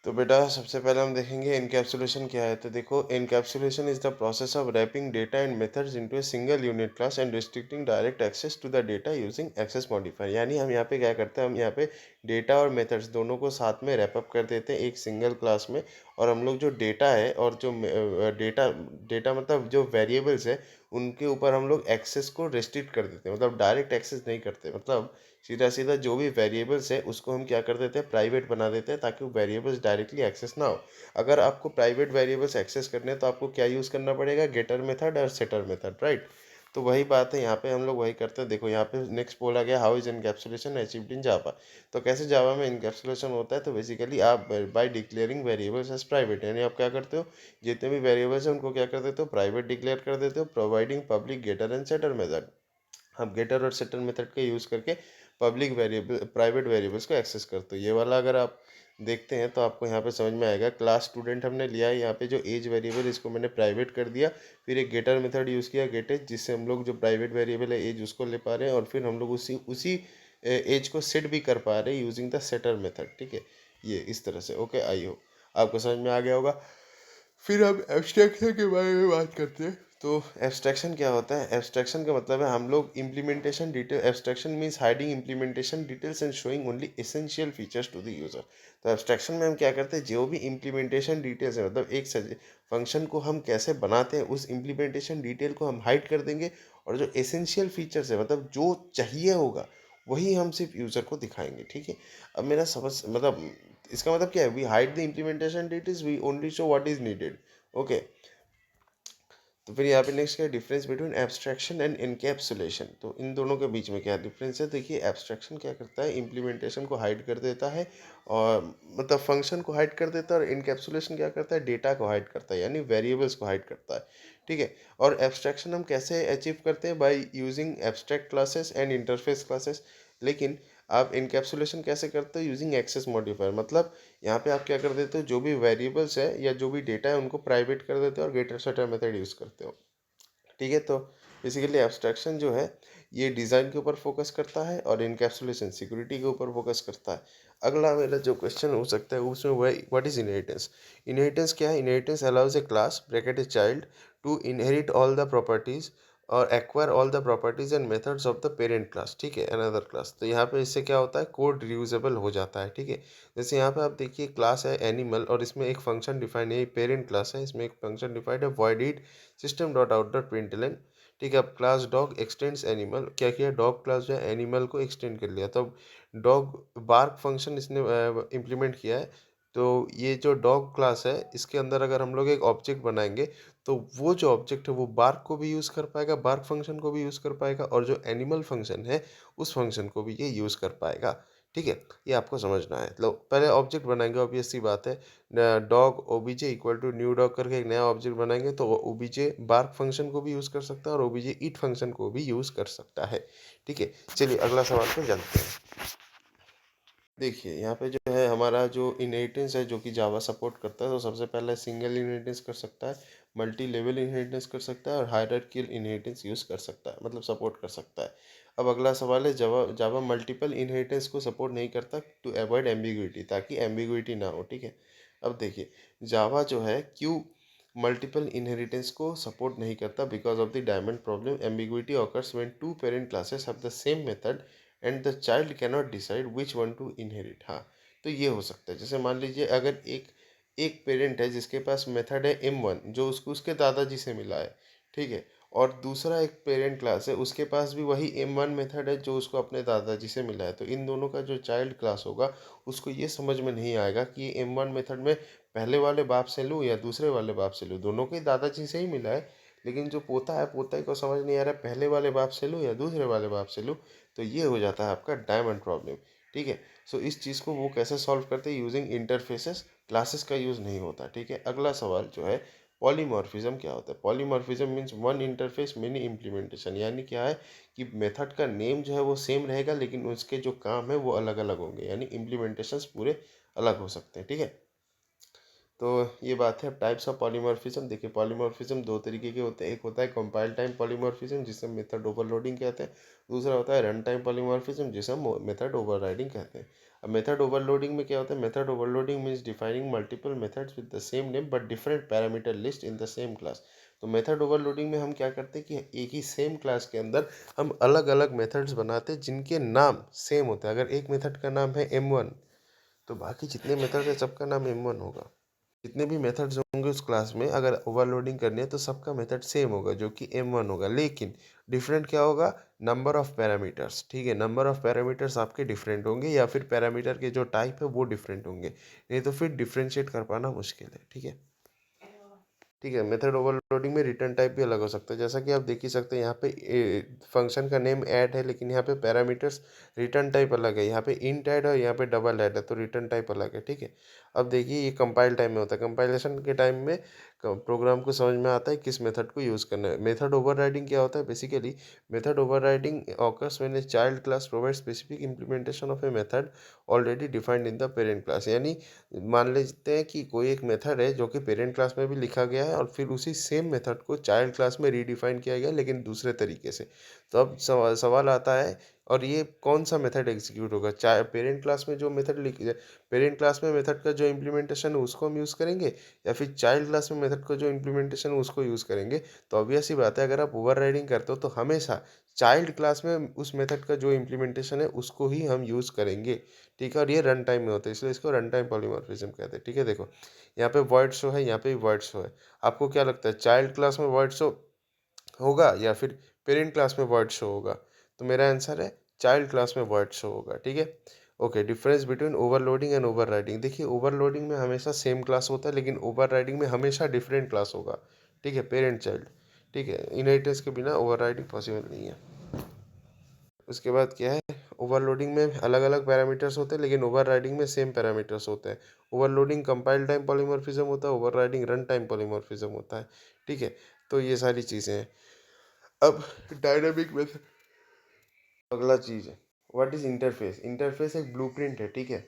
तो बेटा सबसे पहले हम देखेंगे इनकैप्सुलेशन क्या है। तो देखो, encapsulation is the process of wrapping data and methods into a single unit class and restricting direct access to the data using access modifier. यानी हम यहाँ पे क्या करते हैं, हम यहाँ पे डेटा और मेथड्स दोनों को साथ में रैपअप कर देते हैं एक सिंगल क्लास में। और हम लोग जो डेटा है और जो डेटा डेटा मतलब जो वेरिएबल्स है उनके ऊपर हम लोग एक्सेस को रेस्ट्रिक्ट कर देते हैं, मतलब डायरेक्ट एक्सेस नहीं करते। मतलब सीधा सीधा जो भी वेरिएबल्स है उसको हम क्या कर देते हैं, प्राइवेट बना देते हैं, ताकि वो वेरिएबल्स डायरेक्टली एक्सेस ना हो। अगर आपको प्राइवेट वेरिएबल्स एक्सेस करने हैं तो आपको क्या यूज़ करना पड़ेगा, गेटर मेथड और सेटर मेथड, राइट। तो वही बात है, यहाँ पे हम लोग वही करते हैं। देखो यहाँ पे नेक्स्ट बोला गया, how is encapsulation achieved in Java. तो कैसे जावा में इनकैप्सुलेशन होता है, तो बेसिकली आप by declaring variables as private, यानी आप क्या करते हो, जितने भी वेरिएबल्स हैं उनको क्या कर देते हो, प्राइवेट डिक्लेयर कर देते हो, providing public getter and setter method. हम गेटर और सेटर मेथड का यूज़ करके पब्लिक वेरिएबल प्राइवेट वेरिएबल्स को एक्सेस करते हो। ये वाला अगर आप देखते हैं तो आपको यहाँ पे समझ में आएगा। क्लास स्टूडेंट हमने लिया है, यहाँ पे जो एज वेरिएबल इसको मैंने प्राइवेट कर दिया। फिर एक गेटर मेथड यूज़ किया, गेट एज, जिससे हम लोग जो प्राइवेट वेरिएबल है एज उसको ले पा रहे हैं, और फिर हम लोग उसी उसी एज को सेट भी कर पा रहे हैं यूजिंग द सेटर मेथड। ठीक है, ये इस तरह से। ओके, आई हो आपको समझ में आ गया होगा। फिर हम एब्स्ट्रैक्शन के बारे में बात करते हैं। तो एब्स्ट्रैक्शन क्या होता है, एब्स्ट्रैक्शन का मतलब है हम लोग implementation detail, abstraction means hiding implementation details and showing only essential features to the user. तो एब्स्ट्रैक्शन में हम क्या करते हैं, जो भी इम्प्लीमेंटेशन डिटेल्स है, मतलब एक फंक्शन को हम कैसे बनाते हैं उस इम्प्लीमेंटेशन डिटेल को हम हाइड कर देंगे, और जो एसेंशियल फीचर्स है, मतलब जो चाहिए होगा वही हम सिर्फ यूज़र को दिखाएंगे। ठीक है, अब मेरा समझ मतलब इसका मतलब क्या है, we hide the implementation details, we only show what is needed. Okay, तो फिर यहाँ पे नेक्स्ट क्या है, difference between abstraction and encapsulation. तो इन दोनों के बीच में क्या डिफरेंस है, देखिए एब्स्ट्रैक्शन क्या करता है, इम्प्लीमेंटेशन को हाइड कर देता है, और मतलब फंक्शन को हाइड कर देता है, और इनकैप्सुलेशन क्या करता है, डेटा को हाइड करता है, यानी वेरिएबल्स को हाइड करता है। ठीक है, और एब्स्ट्रैक्शन हम कैसे अचीव करते हैं, by using abstract classes and interface classes. लेकिन आप इनकैप्सुलेशन कैसे करते हो, यूजिंग एक्सेस मॉडिफायर। मतलब यहाँ पे आप क्या कर देते हो, जो भी वेरिएबल्स है या जो भी डेटा है उनको प्राइवेट कर देते हो और गेटर सेटर मेथड यूज़ करते हो। ठीक है, तो बेसिकली एब्स्ट्रैक्शन जो है ये डिज़ाइन के ऊपर फोकस करता है, और इनकैप्सुलेशन सिक्योरिटी के ऊपर फोकस करता है। अगला मेरा जो क्वेश्चन हो सकता है उसमें वह व्हाट इज इनहेरिटेंस। इनहेरिटेंस क्या है, inheritance allows a class bracket a child to inherit all the properties और acquire all the properties and methods of the parent class. ठीक है, अनदर क्लास। तो यहाँ पे इससे क्या होता है, कोड रियूजेबल हो जाता है। ठीक है, जैसे यहाँ पे आप देखिए क्लास है एनिमल, और इसमें एक फंक्शन डिफाइन है, पेरेंट क्लास है, इसमें एक फंक्शन डिफाइंड है void system dot out dot println. ठीक है, अब क्लास डॉग एक्सटेंड्स एनिमल, क्या किया, डॉग क्लास जो है एनिमल को एक्सटेंड कर लिया। तब डॉग बार्क फंक्शन इसने इम्प्लीमेंट किया है। तो ये जो डॉग क्लास है इसके अंदर अगर हम लोग एक ऑब्जेक्ट बनाएंगे, तो वो जो ऑब्जेक्ट है वो बार्क को भी यूज़ कर पाएगा, बार्क फंक्शन को भी यूज़ कर पाएगा, और जो एनिमल फंक्शन है उस फंक्शन को भी ये यूज़ कर पाएगा। ठीक है, ये आपको समझना है। लो पहले ऑब्जेक्ट बनाएंगे, ऑब्वियस सी बात है, dog OBJ equal to new dog करके एक नया ऑब्जेक्ट बनाएंगे, तो ओबीजे बार्क फंक्शन को भी यूज़ कर सकता है और ओबीजे ईट फंक्शन को भी यूज़ कर सकता है। ठीक है, चलिए अगला सवाल पे जानते हैं। देखिए यहाँ पे जो है हमारा जो इनहेरिटेंस है जो कि जावा सपोर्ट करता है, तो सबसे पहले सिंगल इनहेरिटेंस कर सकता है, मल्टी लेवल इनहेरिटेंस कर सकता है, और हायरार्किकल इनहेरिटेंस यूज़ कर सकता है, मतलब सपोर्ट कर सकता है। अब अगला सवाल है, जावा जावा मल्टीपल इनहेरिटेंस को सपोर्ट नहीं करता टू अवॉइड एम्बिग्विटी, ताकि एम्बिग्विटी ना हो। ठीक है, अब देखिए जावा जो है क्यों मल्टीपल इनहेरिटेंस को सपोर्ट नहीं करता, because of the diamond problem, ambiguity occurs when two parent classes have the same method and the child cannot decide which one to inherit. हाँ, तो ये हो सकता है, जैसे मान लीजिए अगर एक एक पेरेंट है जिसके पास मेथड है M1 जो उसको उसके दादाजी से मिला है। ठीक है, और दूसरा एक पेरेंट क्लास है उसके पास भी वही M1 मेथड है जो उसको अपने दादाजी से मिला है। तो इन दोनों का जो चाइल्ड क्लास होगा उसको ये समझ में नहीं आएगा कि ये M1 मेथड में पहले वाले बाप से लूँ या दूसरे वाले बाप से लूँ, दोनों के दादाजी से ही मिला है। लेकिन जो पोता है पोता को समझ नहीं आ रहा है पहले वाले बाप से लूँ या दूसरे वाले बाप से लूँ। तो ये हो जाता है आपका डायमंड प्रॉब्लम। ठीक है, सो इस चीज़ को वो कैसे सॉल्व करते हैं, यूजिंग इंटरफेसेस, क्लासेस का यूज़ नहीं होता। ठीक है, अगला सवाल जो है पॉलीमॉर्फिज्म क्या होता है। Polymorphism means one interface mini implementation, यानी क्या है कि मेथड का नेम जो है वो सेम रहेगा लेकिन उसके जो काम है वो अलग अलग होंगे, यानी इम्प्लीमेंटेशंस पूरे अलग हो सकते हैं। ठीक है, तो ये बात है। अब टाइप्स ऑफ पॉलीमॉर्फिज्म देखिए, पॉलीमॉर्फिज्म दो तरीके के होते हैं, एक होता है कंपाइल टाइम पॉलीमॉर्फिज्म जिसे हम मेथड ओवरलोडिंग कहते हैं, दूसरा होता है रन टाइम पॉलीमॉर्फिज्म जिसे हम मेथड ओवरराइडिंग कहते हैं। अब मेथड ओवरलोडिंग में क्या होता है, method overloading means defining multiple methods with the same name but different parameter list in the same class. तो मेथड ओवरलोडिंग में हम क्या करते हैं कि एक ही सेम क्लास के अंदर हम अलग अलग मेथड्स बनाते हैं जिनके नाम सेम होते हैं। अगर एक मेथड का नाम है M1 तो बाकी जितने मेथड है सबका नाम M1 होगा। जितने भी मेथड्स होंगे उस क्लास में अगर ओवरलोडिंग करनी है तो सबका मेथड सेम होगा जो कि M1 होगा, लेकिन डिफरेंट क्या होगा, नंबर ऑफ पैरामीटर्स। ठीक है, नंबर ऑफ पैरामीटर्स आपके डिफरेंट होंगे या फिर पैरामीटर के जो टाइप है वो डिफरेंट होंगे, नहीं तो फिर डिफ्रेंशिएट कर पाना मुश्किल है। ठीक है, ठीक है। मेथड ओवरलोडिंग में रिटर्न टाइप भी अलग हो सकता है, जैसा कि आप देख ही सकते हैं यहाँ पे फंक्शन का नेम ऐड है लेकिन यहाँ पे पैरामीटर्स रिटर्न टाइप अलग है। यहाँ पे इंट ऐड है और यहाँ पे डबल ऐड है तो रिटर्न टाइप अलग है। ठीक है, अब देखिए ये कंपाइल टाइम में होता है। कंपाइलेशन के टाइम में प्रोग्राम को समझ में आता है किस मेथड को यूज़ करना है। मेथड ओवरराइडिंग क्या होता है, basically method overriding occurs when A child class provide specific implementation of a method already defined in the parent class. यानी मान लेते हैं कि कोई एक मेथड है जो कि पेरेंट क्लास में भी लिखा गया है और फिर उसी सेम मेथड को चाइल्ड क्लास में रीडिफाइन किया गया लेकिन दूसरे तरीके से। तो अब सवाल आता है, और ये कौन सा मेथड एग्जीक्यूट होगा, चाहे पेरेंट क्लास में जो मेथड लिख पेरेंट क्लास में मेथड का जो इम्प्लीमेंटेशन है उसको हम यूज़ करेंगे या फिर चाइल्ड क्लास में मेथड का जो इम्प्लीमेंटेशन है उसको यूज़ करेंगे। तो ऑब्वियस ही बात है, अगर आप ओवरराइडिंग करते हो तो हमेशा चाइल्ड क्लास में उस मेथड का जो इम्प्लीमेंटेशन है उसको ही हम यूज़ करेंगे। ठीक है, और ये रन टाइम में होता है इसलिए इसको रन टाइम पॉलीमॉर्फिज्म कहते हैं। ठीक है, देखो यहाँ पे वॉइड शो है, यहाँ पे भी वॉइड शो है। आपको क्या लगता है, चाइल्ड क्लास में वॉइड शो होगा या फिर पेरेंट क्लास में वॉइड शो होगा? तो मेरा आंसर है चाइल्ड क्लास में वॉइड शो होगा। ठीक है, okay. Difference between overloading and overriding, देखिए ओवरलोडिंग में हमेशा सेम क्लास होता है लेकिन ओवरराइडिंग में हमेशा डिफरेंट क्लास होगा। ठीक है, पेरेंट चाइल्ड। ठीक है, इनहेरिटेंस के बिना ओवरराइडिंग पॉसिबल नहीं है। उसके बाद क्या है, ओवरलोडिंग में अलग अलग पैरामीटर्स होते हैं लेकिन ओवरराइडिंग में सेम पैरामीटर्स होते हैं। ओवरलोडिंग कंपाइल टाइम पॉलीमॉर्फिज्म होता है, ओवरराइडिंग रन टाइम पॉलीमॉर्फिज्म होता है। ठीक है, तो ये सारी चीज़ें हैं। अब डायनामिक मेथड अगला चीज़ है, व्हाट इज़ इंटरफेस। इंटरफेस एक ब्लूप्रिंट है, ठीक है,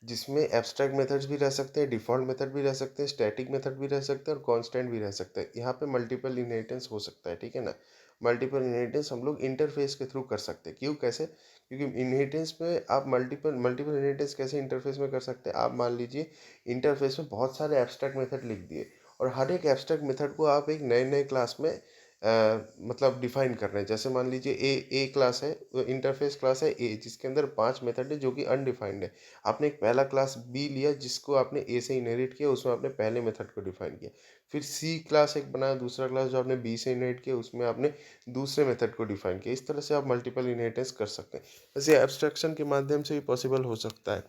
जिसमें एब्स्ट्रैक्ट मेथड्स भी रह सकते हैं, डिफ़ॉल्ट मेथड भी रह सकते हैं, स्टैटिक मेथड भी रह सकते हैं और कांस्टेंट भी रह सकता है। यहाँ पे मल्टीपल इनहेरिटेंस हो सकता है। ठीक है ना, मल्टीपल इनहेरिटेंस हम लोग इंटरफेस के थ्रू कर सकते हैं। क्यों, कैसे? क्योंकि इनहेरिटेंस में आप मल्टीपल मल्टीपल इनहेरिटेंस कैसे इंटरफेस में कर सकते हैं, आप मान लीजिए इंटरफेस में बहुत सारे एब्स्ट्रैक्ट मेथड लिख दिए और हर एक एब्स्ट्रैक्ट मेथड को आप एक नए नए क्लास में मतलब डिफाइन कर रहे हैं। जैसे मान लीजिए ए क्लास है, इंटरफेस क्लास है ए जिसके अंदर 5 मेथड है जो कि अनडिफाइंड है। आपने एक पहला क्लास बी लिया जिसको आपने ए से इनहेरिट किया, उसमें आपने पहले मेथड को डिफाइन किया। फिर सी क्लास एक बनाया, दूसरा क्लास जो आपने बी से इनहेरिट किया उसमें आपने दूसरे मेथड को डिफाइन किया। इस तरह से आप मल्टीपल इनहेरिटेंस कर सकते हैं। वैसे एब्स्ट्रैक्शन के माध्यम से भी पॉसिबल हो सकता है।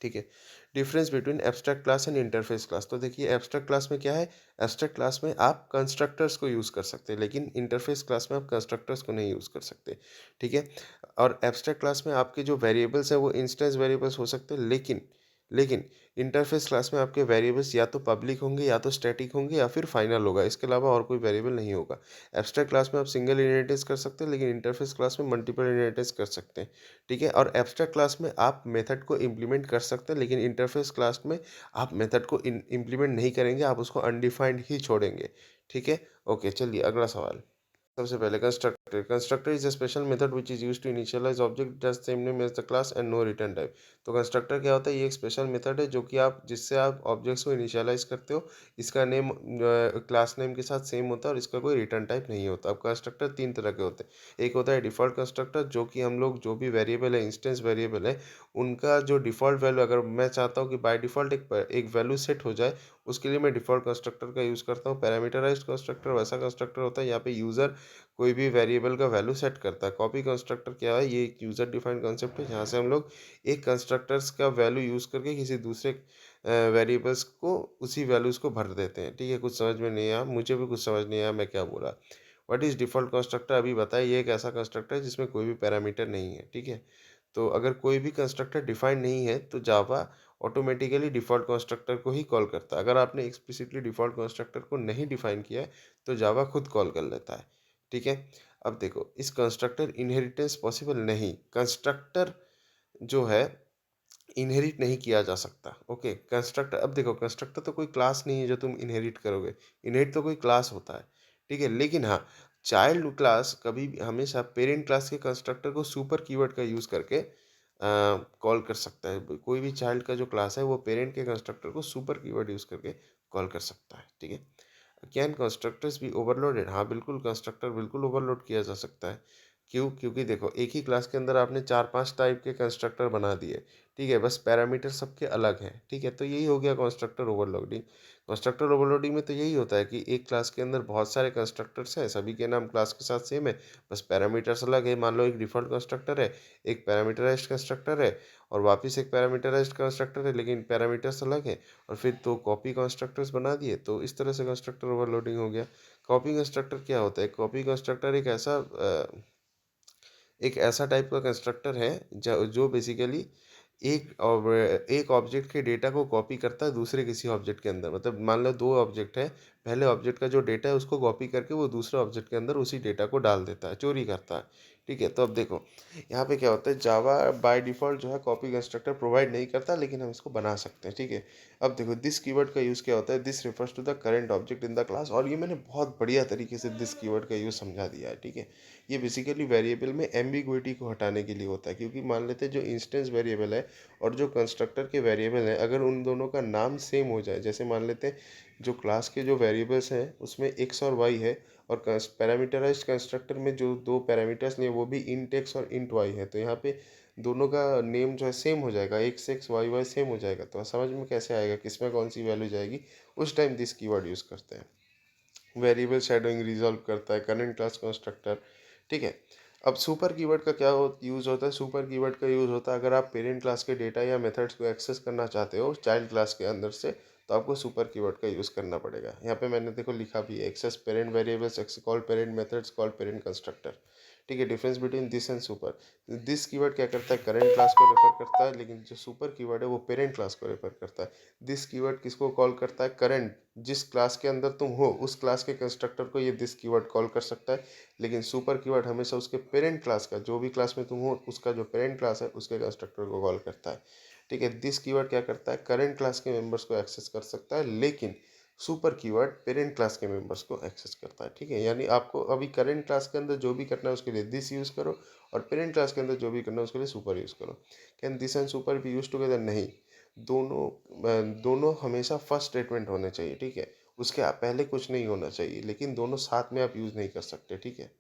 ठीक है, difference between abstract class and interface class. तो देखिए एब्स्ट्रैक्ट क्लास में क्या है, एब्स्ट्रैक्ट क्लास में आप कंस्ट्रक्टर्स को यूज़ कर सकते हैं लेकिन इंटरफेस क्लास में आप कंस्ट्रक्टर्स को नहीं यूज़ कर सकते। ठीक है, और एब्स्ट्रैक्ट क्लास में आपके जो वेरिएबल्स हैं वो इंस्टेंस वेरिएबल्स हो सकते हैं लेकिन इंटरफेस क्लास में आपके वेरिएबल्स या तो पब्लिक होंगे या तो स्टैटिक होंगे या फिर फाइनल होगा, इसके अलावा और कोई वेरिएबल नहीं होगा। एब्स्ट्रैक्ट क्लास में आप सिंगल इनहेरिटेंस कर सकते हैं लेकिन इंटरफेस क्लास में मल्टीपल इनहेरिटेंस कर सकते हैं। ठीक है, और एब्स्ट्रैक्ट क्लास में आप मेथड को इम्प्लीमेंट कर सकते हैं लेकिन इंटरफेस क्लास में आप मेथड को इम्प्लीमेंट नहीं करेंगे, आप उसको अनडिफाइंड ही छोड़ेंगे। ठीक है, ओके, चलिए अगला सवाल। सबसे पहले constructor is a special method which is used to initialise object that same name as the class and no return type. तो कंस्ट्रक्टर क्या होता है, ये एक स्पेशल मेथड है जो कि आप जिससे आप ऑब्जेक्ट्स को इनिशियलाइज करते हो। इसका नेम क्लास नेम के साथ सेम होता है और इसका कोई रिटर्न टाइप नहीं होता। अब कंस्ट्रक्टर तीन तरह के होते हैं। एक होता है डिफ़ॉल्ट कंस्ट्रक्टर जो कि हम लोग जो भी वेरिएबल है, इंस्टेंस वेरिएबल है, उनका जो डिफ़ॉल्ट वैल्यू, अगर मैं चाहता हूँ कि बाय डिफ़ॉल्ट एक वैल्यू सेट हो जाए, उसके लिए मैं डिफ़ॉल्ट कंस्ट्रक्टर का यूज़ करता हूँ। पैरामीटराइज्ड कंस्ट्रक्टर वैसा कंस्ट्रक्टर होता है यहाँ पे यूज़र कोई भी वेरिएबल का वैल्यू सेट करता है। कॉपी कंस्ट्रक्टर क्या है, ये एक यूज़र डिफाइंड कॉन्सेप्ट है जहाँ से हम लोग एक कंस्ट्रक्टर्स का वैल्यू यूज़ करके किसी दूसरे वेरिएबल्स को उसी वैल्यूज़ को भर देते हैं। ठीक है, कुछ समझ में नहीं आया, मुझे भी कुछ समझ नहीं आया मैं क्या बोला। व्हाट इज़ डिफ़ॉल्ट कंस्ट्रक्टर, अभी बताया, ये एक ऐसा कंस्ट्रक्टर है जिसमें कोई भी पैरामीटर नहीं है। ठीक है, तो अगर कोई भी कंस्ट्रक्टर डिफाइंड नहीं है तो जावा ऑटोमेटिकली डिफ़ॉल्ट कंस्ट्रक्टर को ही कॉल करता है। अगर आपने एक्सप्लिसिटली डिफ़ॉल्ट कंस्ट्रक्टर को नहीं डिफाइन किया है तो जावा खुद कॉल कर लेता है। ठीक है, अब देखो इस कंस्ट्रक्टर इनहेरिटेंस पॉसिबल नहीं, कंस्ट्रक्टर जो है इनहेरिट नहीं किया जा सकता। ओके, कंस्ट्रक्टर, अब देखो कंस्ट्रक्टर तो कोई क्लास नहीं है जो तुम इनहेरिट करोगे, इनहेरिट तो कोई क्लास होता है। ठीक है, लेकिन हाँ, चाइल्ड क्लास कभी भी हमेशा पेरेंट क्लास के कंस्ट्रक्टर को सुपर कीवर्ड का यूज़ करके कॉल कर सकता है। कोई भी चाइल्ड का जो क्लास है वो पेरेंट के कंस्ट्रक्टर को सुपर कीवर्ड यूज़ करके कॉल कर सकता है, ठीक है। Can constructors be overloaded? हाँ बिल्कुल, कंस्ट्रक्टर बिल्कुल ओवरलोड किया जा सकता है। क्यों? क्योंकि देखो एक ही क्लास के अंदर आपने 4-5 टाइप के कंस्ट्रक्टर बना दिए, ठीक है, बस पैरामीटर सबके अलग हैं, ठीक है, तो यही हो गया कंस्ट्रक्टर ओवरलोडिंग। कंस्ट्रक्टर ओवरलोडिंग में तो यही होता है कि एक क्लास के अंदर बहुत सारे कंस्ट्रक्टर्स हैं, सभी के नाम क्लास के साथ सेम है, बस पैरामीटर्स अलग है। मान लो एक डिफ़ॉल्ट कंस्ट्रक्टर है, एक पैरामीटराइज्ड कंस्ट्रक्टर है, और वापस एक पैरामीटराइज्ड कंस्ट्रक्टर है लेकिन पैरामीटर्स अलग है, और फिर तो कॉपी कंस्ट्रक्टर्स बना दिए, तो इस तरह से कंस्ट्रक्टर ओवरलोडिंग हो गया। कॉपी कंस्ट्रक्टर क्या होता है? कॉपी कंस्ट्रक्टर एक ऐसा टाइप का कंस्ट्रक्टर है जो बेसिकली एक ऑब्जेक्ट के डेटा को कॉपी करता है दूसरे किसी ऑब्जेक्ट के अंदर। मतलब मान लो दो ऑब्जेक्ट है, पहले ऑब्जेक्ट का जो डेटा है उसको कॉपी करके वो दूसरे ऑब्जेक्ट के अंदर उसी डेटा को डाल देता है, चोरी करता है, ठीक है। तो अब देखो यहाँ पे क्या होता है, जावा बाय डिफ़ॉल्ट जो है कॉपी कंस्ट्रक्टर प्रोवाइड नहीं करता, लेकिन हम इसको बना सकते हैं, ठीक है। अब देखो दिस कीवर्ड का यूज़ क्या होता है, this refers to the current object in the class, और ये मैंने बहुत बढ़िया तरीके से दिस कीवर्ड का यूज़ समझा दिया है, ठीक है। ये बेसिकली वेरिएबल में एम्बिग्विटी को हटाने के लिए होता है, क्योंकि मान लेते हैं जो इंस्टेंस वेरिएबल है और जो कंस्ट्रक्टर के वेरिएबल हैं, अगर उन दोनों का नाम सेम हो जाए, जैसे मान लेते हैं जो क्लास के जो वेरिएबल्स हैं उसमें एक्स और वाई है, और पैरामीटराइज्ड कंस्ट्रक्टर में जो दो पैरामीटर्स लिए वो भी इंट एक्स और इंट वाई है, तो यहाँ पे दोनों का नेम जो है सेम हो जाएगा, X X Y Y same हो जाएगा, तो समझ में कैसे आएगा किसमें कौन सी वैल्यू जाएगी, उस टाइम दिस कीवर्ड यूज़ करते हैं। वेरिएबल शैडोइंग रिजॉल्व करता है करंट क्लास कंस्ट्रक्टर, ठीक है। अब सुपर कीवर्ड का क्या यूज़ होता है? सुपर कीवर्ड का यूज़ होता है अगर आप पेरेंट क्लास के डेटा या मेथड्स को एक्सेस करना चाहते हो चाइल्ड क्लास के अंदर से, तो आपको सुपर कीवर्ड का यूज़ करना पड़ेगा। यहाँ पे मैंने देखो लिखा भी है, access parent variables, call parent methods, call parent constructor, ठीक है। Difference between this and super, this keyword क्या करता है, करंट क्लास को रेफर करता है, लेकिन जो सुपर कीवर्ड है वो पेरेंट क्लास को रेफर करता है। दिस कीवर्ड किसको कॉल करता है? करंट, जिस क्लास के अंदर तुम हो उस क्लास के कंस्ट्रक्टर को ये दिस कीवर्ड कॉल कर सकता है, लेकिन सुपर कीवर्ड हमेशा उसके पेरेंट क्लास का, जो भी क्लास में तुम हो उसका जो पेरेंट क्लास है उसके कंस्ट्रक्टर को कॉल करता है, ठीक है। दिस कीवर्ड क्या करता है, करंट क्लास के मेंबर्स को एक्सेस कर सकता है, लेकिन सुपर कीवर्ड पेरेंट क्लास के मेंबर्स को एक्सेस करता है, ठीक है। यानी आपको अभी करंट क्लास के अंदर जो भी करना है उसके लिए दिस यूज़ करो, और पेरेंट क्लास के अंदर जो भी करना है उसके लिए सुपर यूज़ करो। Can this and super B use together? नहीं, दोनों हमेशा फर्स्ट स्टेटमेंट होने चाहिए, ठीक है। उसके पहले कुछ नहीं होना चाहिए, लेकिन दोनों साथ में आप यूज़ नहीं कर सकते, ठीक है।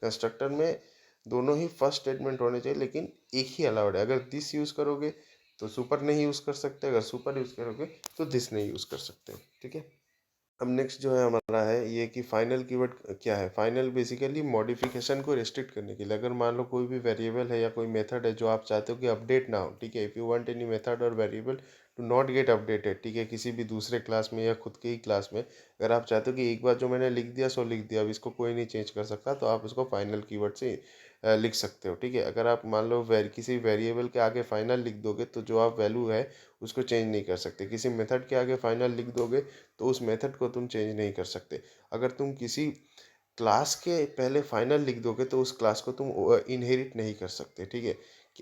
कंस्ट्रक्टर में दोनों ही फर्स्ट स्टेटमेंट होने चाहिए, लेकिन एक ही अलाउड है। अगर दिस यूज़ करोगे तो सुपर नहीं यूज़ कर सकते, अगर सुपर यूज़ करोगे तो दिस नहीं यूज़ कर सकते, ठीक है। अब नेक्स्ट जो है हमारा है ये कि फाइनल कीवर्ड क्या है। फाइनल बेसिकली मॉडिफिकेशन को रिस्ट्रिक्ट करने के लिए, अगर मान लो कोई भी वेरिएबल है या कोई मेथड है जो आप चाहते हो कि अपडेट ना हो, ठीक है। If you want any method or variable to not get updated, ठीक है, किसी भी दूसरे क्लास में या खुद के ही क्लास में, अगर आप चाहते हो कि एक बार जो मैंने लिख दिया सो लिख दिया, अब इसको कोई नहीं चेंज कर सकता, तो आप उसको फाइनल कीवर्ड से लिख सकते हो, ठीक है। अगर आप मान लो किसी वेरिएबल के आगे फाइनल लिख दोगे तो जो आप वैल्यू है उसको चेंज नहीं कर सकते। किसी मेथड के आगे फाइनल लिख दोगे तो उस मेथड को तुम चेंज नहीं कर सकते। अगर तुम किसी क्लास के पहले फाइनल लिख दोगे तो उस क्लास को तुम इनहेरिट नहीं कर सकते, ठीक है।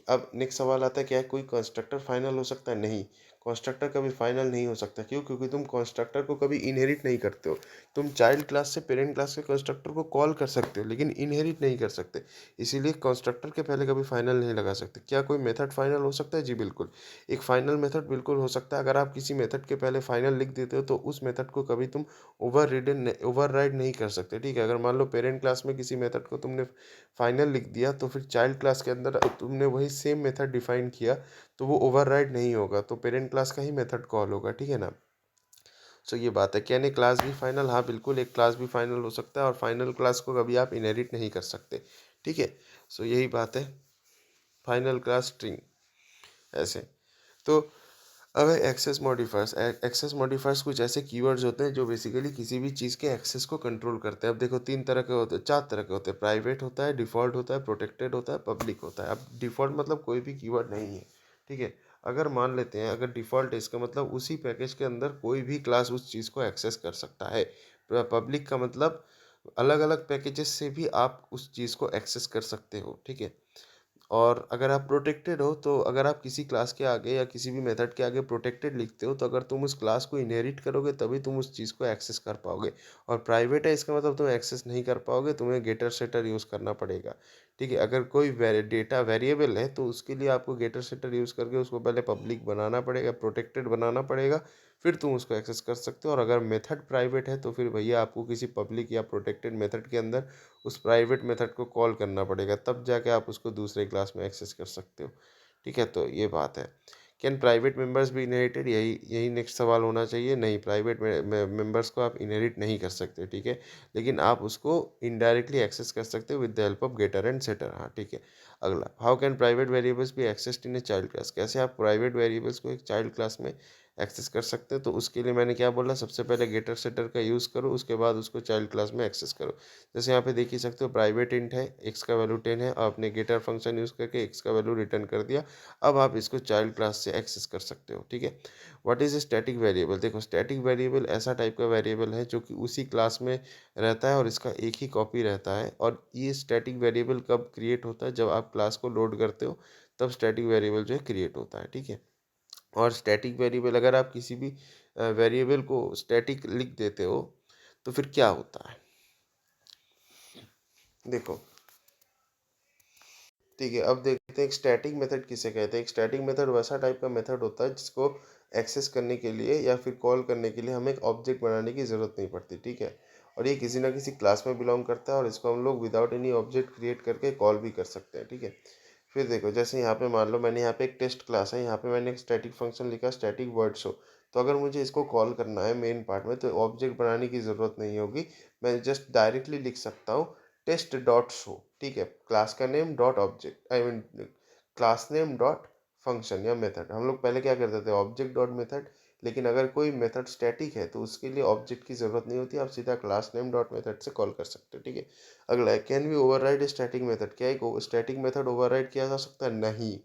अब नेक्स्ट सवाल आता है, क्या कोई कंस्ट्रक्टर फाइनल हो सकता है? नहीं, कंस्ट्रक्टर कभी फाइनल नहीं हो सकता। क्यों? क्योंकि तुम कंस्ट्रक्टर को कभी इनहेरिट नहीं करते हो। तुम चाइल्ड क्लास से पेरेंट क्लास के कंस्ट्रक्टर को कॉल कर सकते हो, लेकिन इनहेरिट नहीं कर सकते। इसीलिए कंस्ट्रक्टर के पहले कभी फाइनल नहीं लगा सकते। क्या कोई मेथड फाइनल हो सकता है? जी बिल्कुल, एक फाइनल मेथड बिल्कुल हो सकता है। अगर आप किसी मेथड के पहले फाइनल लिख देते हो तो उस मेथड को कभी तुम ओवरराइड नहीं कर सकते, ठीक है। अगर मान लो पेरेंट क्लास में किसी मेथड को तुमने फाइनल लिख दिया, तो फिर चाइल्ड क्लास के अंदर तुमने वही सेम मेथड डिफाइन किया, तो वो ओवरराइड नहीं होगा, तो पेरेंट क्लास का ही मेथड कॉल होगा, ठीक है ना। सो ये बात है। क्या नहीं क्लास भी फाइनल? हाँ बिल्कुल, एक क्लास भी फाइनल हो सकता है, और फाइनल क्लास को कभी आप इनहेरिट नहीं कर सकते, ठीक है। सो यही बात है, फाइनल क्लास स्ट्रिंग ऐसे। तो अब एक्सेस मॉडिफायर्स कुछ ऐसे कीवर्ड्स होते हैं जो बेसिकली किसी भी चीज़ के एक्सेस को कंट्रोल करते हैं। अब देखो तीन तरह के होते हैं, चार तरह के होते हैं, प्राइवेट होता है, डिफ़ॉल्ट होता है, प्रोटेक्टेड होता है, पब्लिक होता है। अब डिफ़ॉल्ट मतलब कोई भी कीवर्ड नहीं है, ठीक है। अगर मान लेते हैं अगर डिफ़ॉल्ट है, इसका मतलब उसी पैकेज के अंदर कोई भी क्लास उस चीज़ को एक्सेस कर सकता है। पब्लिक का मतलब अलग अलग पैकेजेस से भी आप उस चीज़ को एक्सेस कर सकते हो, ठीक है। और अगर आप प्रोटेक्टेड हो तो अगर आप किसी क्लास के आगे या किसी भी मेथड के आगे प्रोटेक्टेड लिखते हो तो अगर तुम उस क्लास को इनहेरिट करोगे तभी तुम उस चीज़ को एक्सेस कर पाओगे। और प्राइवेट है इसका मतलब तुम एक्सेस नहीं कर पाओगे, तुम्हें गेटर सेटर यूज़ करना पड़ेगा। ठीक है, अगर कोई डेटा वेरिएबल है तो उसके लिए आपको गेटर सेटर यूज़ करके उसको पहले पब्लिक बनाना पड़ेगा, प्रोटेक्टेड बनाना पड़ेगा, फिर तुम उसको एक्सेस कर सकते हो। और अगर मेथड प्राइवेट है तो फिर भैया आपको किसी पब्लिक या प्रोटेक्टेड मेथड के अंदर उस प्राइवेट मेथड को कॉल करना पड़ेगा, तब जाके आप उसको दूसरे क्लास में एक्सेस कर सकते हो। ठीक है, तो ये बात है। कैन प्राइवेट मेंबर्स भी इनहेरिटेड, यही यही नेक्स्ट सवाल होना चाहिए। नहीं, प्राइवेट मेंबर्स को आप इनहेरिट नहीं कर सकते। ठीक है, लेकिन आप उसको इनडायरेक्टली एक्सेस कर सकते हो with the help of getter and setter. हाँ ठीक है। अगला, how can private variables be accessed in a child class, कैसे आप प्राइवेट वेरिएबल्स को एक चाइल्ड क्लास में एक्सेस कर सकते हैं। तो उसके लिए मैंने क्या बोला, सबसे पहले गेटर सेटर का यूज़ करो, उसके बाद उसको चाइल्ड क्लास में एक्सेस करो। जैसे यहाँ पे देख ही सकते हो, प्राइवेट इंट है, एक्स का वैल्यू 10 है, आपने गेटर फंक्शन यूज़ करके एक्स का वैल्यू रिटर्न कर दिया। अब आप इसको चाइल्ड क्लास से एक्सेस कर सकते हो। ठीक है, व्हाट इज स्टैटिक वेरिएबल, देखो स्टैटिक वेरिएबल ऐसा टाइप का वेरिएबल है जो कि उसी क्लास में रहता है और इसका एक ही कॉपी रहता है। और ये स्टैटिक वेरिएबल कब क्रिएट होता है, जब आप क्लास को लोड करते हो तब स्टैटिक वेरिएबल जो है क्रिएट होता है। ठीक है, और स्टैटिक वेरिएबल, अगर आप किसी भी वेरिएबल को स्टैटिक लिख देते हो तो फिर क्या होता है, देखो। ठीक है, अब देखते हैं एक स्टैटिक मेथड किसे कहते हैं। एक स्टैटिक मेथड वैसा टाइप का मेथड होता है जिसको एक्सेस करने के लिए या फिर कॉल करने के लिए हमें एक ऑब्जेक्ट बनाने की ज़रूरत नहीं पड़ती। ठीक है, और ये किसी ना किसी क्लास में बिलोंग करता है और इसको हम लोग विदाउट एनी ऑब्जेक्ट क्रिएट करके कॉल भी कर सकते हैं। ठीक है, फिर देखो, जैसे यहाँ पे मान लो मैंने यहाँ पे एक टेस्ट क्लास है, यहाँ पे मैंने एक स्टैटिक फंक्शन लिखा स्टैटिक वर्ड शो। तो अगर मुझे इसको कॉल करना है मेन पार्ट में तो ऑब्जेक्ट बनाने की ज़रूरत नहीं होगी, मैं जस्ट डायरेक्टली लिख सकता हूँ टेस्ट डॉट शो। ठीक है, क्लास का name dot object, I mean class name dot function या मेथड। हम लोग पहले क्या करते थे, ऑब्जेक्ट डॉट मेथड। लेकिन अगर कोई मेथड स्टैटिक है तो उसके लिए ऑब्जेक्ट की ज़रूरत नहीं होती, आप सीधा क्लास नेम डॉट मेथड से कॉल कर सकते हो। ठीक है, अगला है, can we override static method, क्या एक स्टैटिक मेथड ओवरराइड किया जा सकता है? नहीं,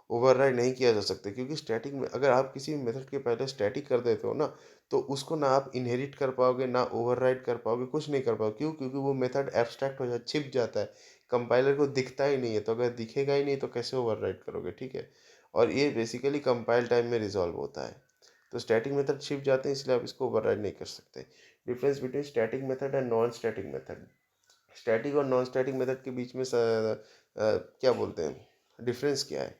ओवरराइड नहीं किया जा सकता, क्योंकि स्टैटिक में अगर आप किसी भी मेथड के पहले स्टैटिक कर देते हो ना, तो उसको ना आप इनहेरिट कर पाओगे ना ओवरराइड कर पाओगे, कुछ नहीं कर पाओगे। क्यों? क्योंकि वो मेथड एब्स्ट्रैक्ट हो जाता, छिप जाता है, कंपाइलर को दिखता ही नहीं है। तो अगर दिखेगा ही नहीं तो कैसे ओवरराइड करोगे? ठीक है, और ये बेसिकली कंपाइल टाइम में रिजॉल्व होता है। तो स्टैटिक मेथड छिप जाते हैं, इसलिए आप इसको ओवरराइड नहीं कर सकते। Difference between static method and non static method, static और नॉन स्टैटिक मेथड के बीच में क्या बोलते हैं, डिफरेंस क्या है?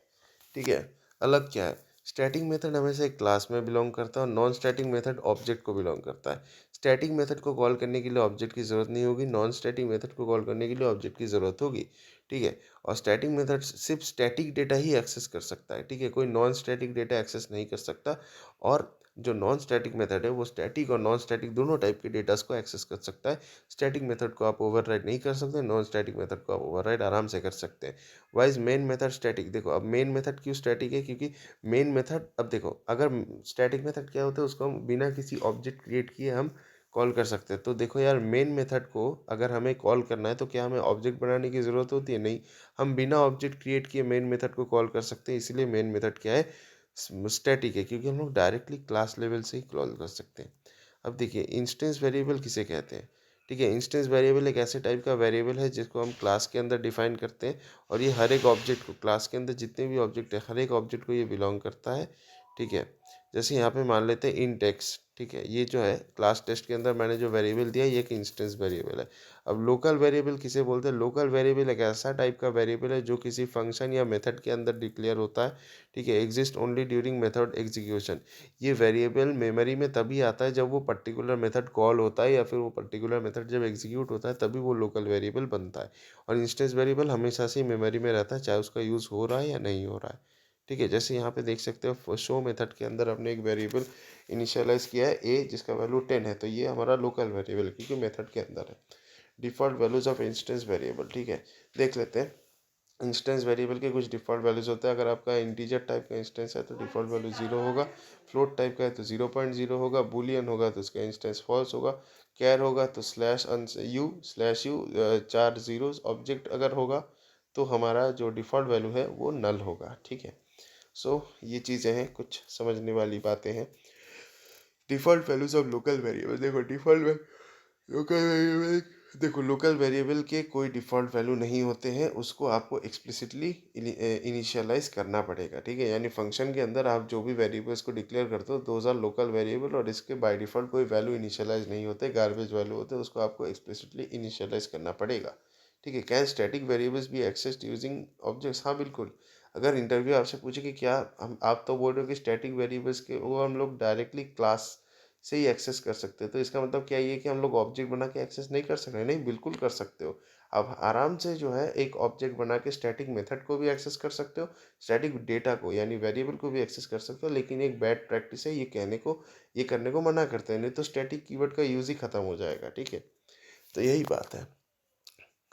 ठीक है, अलग क्या है? स्टैटिक मेथड हमेशा एक क्लास में बिलोंग करता है और नॉन स्टैटिक मेथड ऑब्जेक्ट को बिलोंग करता है। स्टैटिक मेथड को कॉल करने के लिए ऑब्जेक्ट की ज़रूरत नहीं होगी, नॉन स्टैटिक मेथड को कॉल करने के लिए ऑब्जेक्ट की ज़रूरत होगी। ठीक है, और स्टैटिक मेथड सिर्फ स्टैटिक डेटा ही एक्सेस कर सकता है। ठीक है, कोई नॉन स्टैटिक डेटा एक्सेस नहीं कर सकता। और जो नॉन स्टैटिक मेथड है वो स्टैटिक और नॉन स्टैटिक दोनों टाइप के डेटास को एक्सेस कर सकता है। स्टैटिक मेथड को आप ओवरराइड नहीं कर सकते, नॉन स्टैटिक मेथड को आप ओवरराइड आराम से कर सकते हैं। वाइज मेन मेथड स्टैटिक, देखो अब मेन मेथड क्यों स्टैटिक है, क्योंकि मेन मेथड, अब देखो अगर स्टैटिक मेथड क्या होता है, उसको हम बिना किसी ऑब्जेक्ट क्रिएट किए हम कॉल कर सकते हैं। तो देखो यार, मेन मेथड को अगर हमें कॉल करना है तो क्या हमें ऑब्जेक्ट बनाने की ज़रूरत होती है? नहीं, हम बिना ऑब्जेक्ट क्रिएट किए मेन मेथड को कॉल कर सकते हैं। इसलिए मेन मेथड क्या है, स्टैटिक है, क्योंकि हम लोग डायरेक्टली क्लास लेवल से ही कॉल कर सकते हैं। अब देखिए, इंस्टेंस वेरिएबल किसे कहते हैं? ठीक है, इंस्टेंस वेरिएबल एक ऐसे टाइप का वेरिएबल है जिसको हम क्लास के अंदर डिफाइन करते हैं और ये हर एक ऑब्जेक्ट को, क्लास के अंदर जितने भी ऑब्जेक्ट है हर एक ऑब्जेक्ट को ये बिलोंग करता है। ठीक है, जैसे यहाँ पे मान लेते हैं इन टेक्स्ट। ठीक है, ये जो है क्लास टेस्ट के अंदर मैंने जो वेरिएबल दिया ये एक इंस्टेंस वेरिएबल है। अब लोकल वेरिएबल किसे बोलते हैं? लोकल वेरिएबल एक ऐसा टाइप का वेरिएबल है जो किसी फंक्शन या मेथड के अंदर डिक्लेयर होता है। ठीक है, exist only during method execution. ये वेरिएबल मेमोरी में तभी आता है जब वो पर्टिकुलर मेथड कॉल होता है या फिर वो पर्टिकुलर मेथड जब एग्जीक्यूट होता है, तभी वो लोकल वेरिएबल बनता है। और इंस्टेंस वेरिएबल हमेशा से मेमोरी में रहता है, चाहे उसका यूज़ हो रहा है या नहीं हो रहा है। ठीक है, जैसे यहाँ पे देख सकते हो शो मेथड के अंदर हमने एक वेरिएबल इनिशियलाइज किया है ए, जिसका वैल्यू 10 है, तो ये हमारा लोकल वेरिएबल है क्योंकि मेथड के अंदर है। Default values of instance variable, ठीक है, देख लेते हैं। इंस्टेंस वेरिएबल के कुछ डिफ़ॉल्ट वैल्यूज़ होते हैं। अगर आपका इंटीजर टाइप का इंस्टेंस है तो डिफ़ॉल्ट वैल्यू 0 होगा, फ्लोट टाइप का है तो 0.0 होगा, बूलियन होगा तो उसका इंस्टेंस फॉल्स होगा, कैर होगा तो स्लैश यू चार जीरोस, ऑब्जेक्ट अगर होगा तो हमारा जो डिफ़ॉल्ट वैल्यू है वो नल होगा। ठीक है, सो ये चीज़ें हैं, कुछ समझने वाली बातें हैं। Default values of local variable, देखो डिफ़ॉल्ट लोकल वेरिएबल देखो लोकल वेरिएबल के कोई डिफ़ॉल्ट वैल्यू नहीं होते हैं, उसको आपको एक्सप्लिसिटली इनिशियलाइज़ करना पड़ेगा, ठीक है? यानी फ़ंक्शन के अंदर आप जो भी वेरिएबल्स को डिक्लेयर करते हो, दोज़ आर लोकल वेरिएबल और इसके बाय डिफ़ॉल्ट कोई वैल्यू इनिशियलाइज़ नहीं होते, गार्बेज वैल्यू होते हैं, उसको आपको एक्सप्लिसिटली इनिशियलाइज़ करना पड़ेगा, ठीक है? Can static variables B accessed using objects? हाँ, बिल्कुल। अगर इंटरव्यू आपसे पूछे कि क्या हम आप तो बोल रहे हो कि स्टैटिक वेरिएबल्स के वो हम लोग डायरेक्टली क्लास से ही एक्सेस कर सकते हैं, तो इसका मतलब क्या ये कि हम लोग ऑब्जेक्ट बना के एक्सेस नहीं कर सकते? नहीं, बिल्कुल कर सकते हो। आप आराम से जो है एक ऑब्जेक्ट बना के स्टैटिक मेथड को भी एक्सेस कर सकते हो, स्टैटिक डेटा को यानी वेरिएबल को भी एक्सेस कर सकते हो, लेकिन एक बैड प्रैक्टिस है ये करने को मना करते हैं, नहीं तो स्टैटिक कीवर्ड का यूज़ ही खत्म हो जाएगा, ठीक है? तो यही बात है।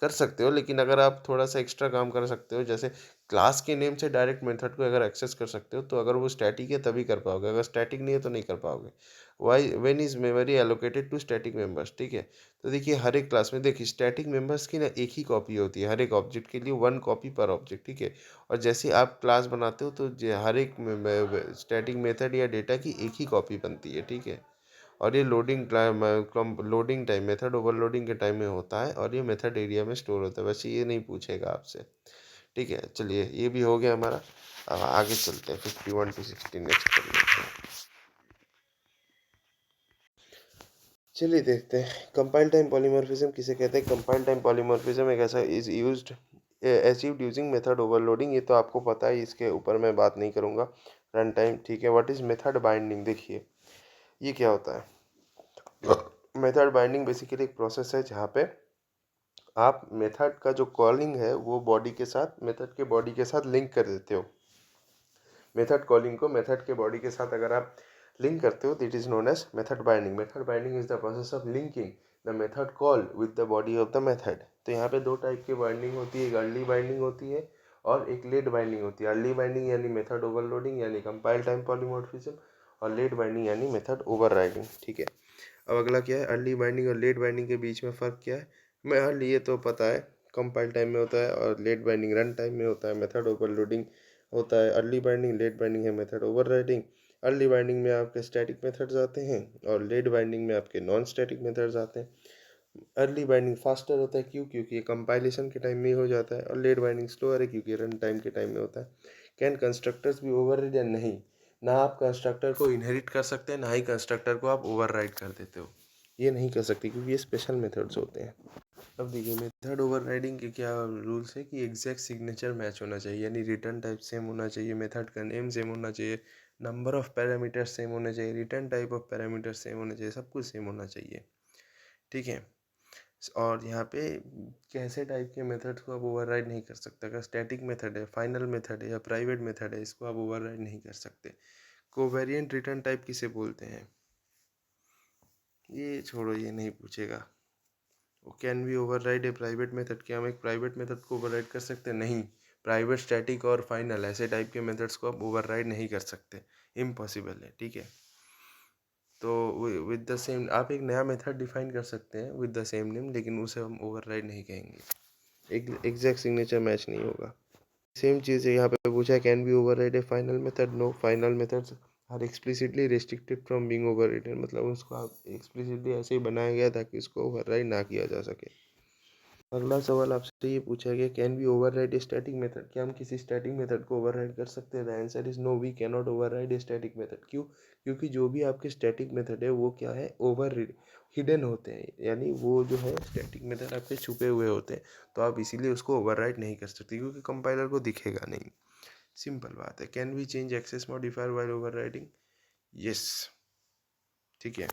कर सकते हो, लेकिन अगर आप थोड़ा-सा एक्स्ट्रा काम कर सकते हो, जैसे क्लास के नेम से डायरेक्ट मेथड को अगर एक्सेस कर सकते हो, तो अगर वो स्टैटिक है तभी कर पाओगे, अगर स्टैटिक नहीं है तो नहीं कर पाओगे। Why when is memory allocated to static members, ठीक है? तो देखिए हर एक क्लास में देखिए स्टैटिक मेंबर्स की ना एक ही कॉपी होती है, हर एक ऑब्जेक्ट के लिए 1 कॉपी पर ऑब्जेक्ट, ठीक है? और जैसे आप क्लास बनाते हो तो ज हर एक में स्टैटिक मेथड या डेटा की एक ही कॉपी बनती है, ठीक है? और ये लोडिंग टाइम मेथड ओवरलोडिंग के टाइम में होता है और ये मेथड एरिया में स्टोर होता है, वैसे ये नहीं पूछेगा आपसे, ठीक है? चलिए ये भी हो गया हमारा। आगे चलते हैं 51 टू 60 नेक्स्ट कर लेते हैं। चलिए देखते हैं कंपाइल टाइम पॉलीमॉर्फिज्म किसे कहते हैं। कंपाइल टाइम पॉलीमॉर्फिज्म एक ऐसा is used achieved using method overloading, ये तो आपको पता है, इसके ऊपर मैं बात नहीं करूँगा। रन टाइम, ठीक है। व्हाट इज मेथड बाइंडिंग, देखिए ये क्या होता है। मेथड बाइंडिंग बेसिकली एक प्रोसेस है जहाँ पे आप मेथड का जो कॉलिंग है वो बॉडी के साथ मेथड के बॉडी के साथ लिंक कर देते हो। मेथड कॉलिंग को मेथड के बॉडी के साथ अगर आप लिंक करते हो that is known as method binding. Method binding is the process of linking the method call with the body of the method. तो यहाँ पे दो टाइप की बाइंडिंग होती है, एक अर्ली बाइंडिंग होती है और एक लेट बाइंडिंग होती है। अर्ली बाइंडिंग यानी मेथड ओवरलोडिंग यानी कंपाइल टाइम पॉलीमॉर्फिज्म, और लेट बाइंडिंग यानी मेथड ओवरराइडिंग, ठीक है। अब अगला क्या है, अर्ली बाइंडिंग और लेट बाइंडिंग के बीच में फ़र्क क्या है। मैं अर्ली ये तो पता है कंपाइल टाइम में होता है और लेट बाइंडिंग रन टाइम में होता है। मेथड ओवरलोडिंग होता है अर्ली बाइंडिंग, लेट बाइंडिंग है मेथड ओवरराइडिंग। अर्ली बाइंडिंग में आपके स्टैटिक मेथड्स आते हैं और लेट बाइंडिंग में आपके नॉन स्टैटिक मेथड्स आते हैं। अर्ली बाइंडिंग फास्टर होता है, क्योंकि ये कंपाइलेशन के टाइम में ही हो जाता है, और लेट बाइंडिंग स्लोअर है क्योंकि रन टाइम के टाइम में होता है। कैन कंस्ट्रक्टर्स भी ओवरराइड या नहीं, ना आप कंस्ट्रक्टर को इनहेरिट कर सकते हैं ना ही कंस्ट्रक्टर को आप ओवरराइड कर देते हो, ये नहीं कर सकते क्योंकि ये स्पेशल मेथड्स होते हैं। अब देखिए मेथड ओवरराइडिंग के क्या रूल्स है कि एग्जैक्ट सिग्नेचर मैच होना चाहिए, यानी रिटर्न टाइप सेम होना चाहिए, मेथड का नेम सेम होना चाहिए, नंबर ऑफ पैरामीटर सेम होने चाहिए, return type of parameter same होना चाहिए, सब कुछ सेम होना चाहिए, ठीक है। और यहाँ पे कैसे टाइप के मेथड्स को आप ओवरराइड नहीं कर सकते। अगर स्टैटिक मेथड है, फाइनल मेथड है या प्राइवेट मेथड है, इसको आप ओवरराइड नहीं कर सकते। कोवेरिएंट रिटर्न टाइप किसे बोलते हैं, ये छोड़ो, ये नहीं पूछेगा। Can we override a private method, क्या हम एक प्राइवेट मेथड को ओवरराइड कर सकते हैं? नहीं। प्राइवेट, स्टैटिक और फाइनल ऐसे टाइप के मेथड्स को आप ओवरराइड नहीं कर सकते, इम्पॉसिबल है, ठीक है। तो विद द सेम आप एक नया मेथड डिफाइन कर सकते हैं विद द सेम नेम, लेकिन उसे हम ओवरराइड नहीं कहेंगे। एक एग्जैक्ट सिग्नेचर मैच नहीं होगा। सेम चीज़ है यहाँ पे पूछा है, can be override a final method. No, final methods are explicitly restricted from being overridden, मतलब उसको आप एक्सप्लिसिटली ऐसे ही बनाया गया ताकि इसको ओवरराइड ना किया जा सके। अगला सवाल आपसे ये पूछा गया, can we override a static method, क्या हम किसी स्टैटिक मेथड को ओवरराइड कर सकते हैं? The answer is no, we can not override a static method. क्यों? क्योंकि जो भी आपके स्टैटिक मेथड है वो क्या है, ओवर हिडन होते हैं, यानी वो जो है स्टैटिक मेथड आपके छुपे हुए होते हैं, तो आप इसीलिए उसको ओवरराइड नहीं कर सकते क्योंकि कंपाइलर को दिखेगा नहीं। सिंपल बात है। Can we change access modifier while overriding? Yes, ठीक है।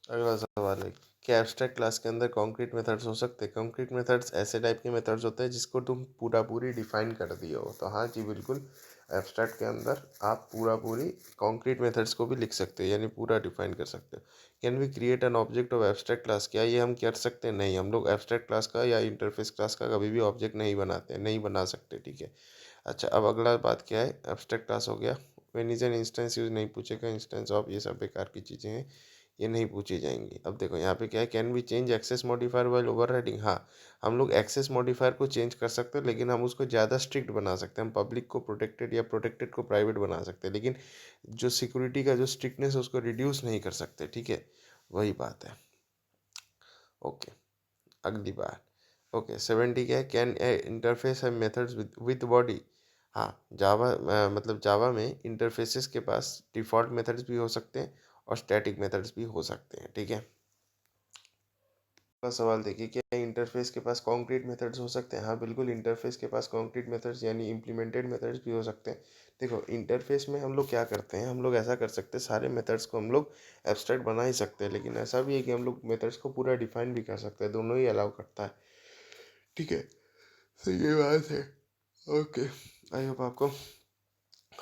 अगला सवाल है, क्या एब्स्ट्रैक्ट क्लास के अंदर कॉन्क्रीट मेथड्स हो सकते हैं? कॉन्क्रीट मेथड्स ऐसे टाइप के मेथड्स होते हैं जिसको तुम पूरा पूरी डिफाइन कर दिए हो, तो हाँ जी बिल्कुल, एब्स्ट्रैक्ट के अंदर आप पूरा पूरी कॉन्क्रीट मेथड्स को भी लिख सकते हो, यानी पूरा डिफाइन कर सकते हो। Can we create an object of abstract class, क्या ये हम कर सकते हैं? नहीं, हम लोग एब्स्ट्रैक्ट क्लास का या इंटरफेस क्लास का कभी भी ऑब्जेक्ट नहीं बनाते हैं, नहीं बना सकते, ठीक है। अच्छा, अब अगला बात क्या है, एब्स्ट्रैक्ट क्लास हो गया। When is an instance use, नहीं पूछेगा। इंस्टेंस ऑफ, ये सब बेकार की चीज़ें हैं, ये नहीं पूछी जाएंगी। अब देखो यहाँ पे क्या है, can we change access modifier while overriding. हाँ, हम लोग एक्सेस मॉडिफायर को चेंज कर सकते हैं, लेकिन हम उसको ज़्यादा स्ट्रिक्ट बना सकते हैं। हम पब्लिक को प्रोटेक्टेड या प्रोटेक्टेड को प्राइवेट बना सकते हैं, लेकिन जो सिक्योरिटी का जो स्ट्रिक्टनेस है उसको रिड्यूस नहीं कर सकते, ठीक है, वही बात है। ओके, अगली बार। ओके, 70 क्या है, कैन ए इंटरफेस है मेथड्स विद बॉडी। हाँ, जावा मतलब जावा में इंटरफेसेस के पास डिफ़ॉल्ट मेथड्स भी हो सकते हैं और स्टैटिक मेथड्स भी हो सकते हैं, ठीक है। का सवाल देखिए, क्या इंटरफेस के पास कॉन्क्रीट मेथड्स हो सकते हैं? हाँ बिल्कुल, इंटरफेस के पास कॉन्क्रीट मेथड्स यानी इम्प्लीमेंटेड मेथड्स भी हो सकते हैं। देखो, इंटरफेस में हम लोग क्या करते हैं, हम लोग ऐसा कर सकते हैं, सारे मेथड्स को हम लोग एब्स्ट्रैक्ट बना ही सकते हैं, लेकिन ऐसा भी है कि हम लोग मेथड्स को पूरा डिफाइन भी कर सकते हैं, दोनों ही अलाउ करता है, ठीक है। तो ये बात है। ओके, आई होप आपको।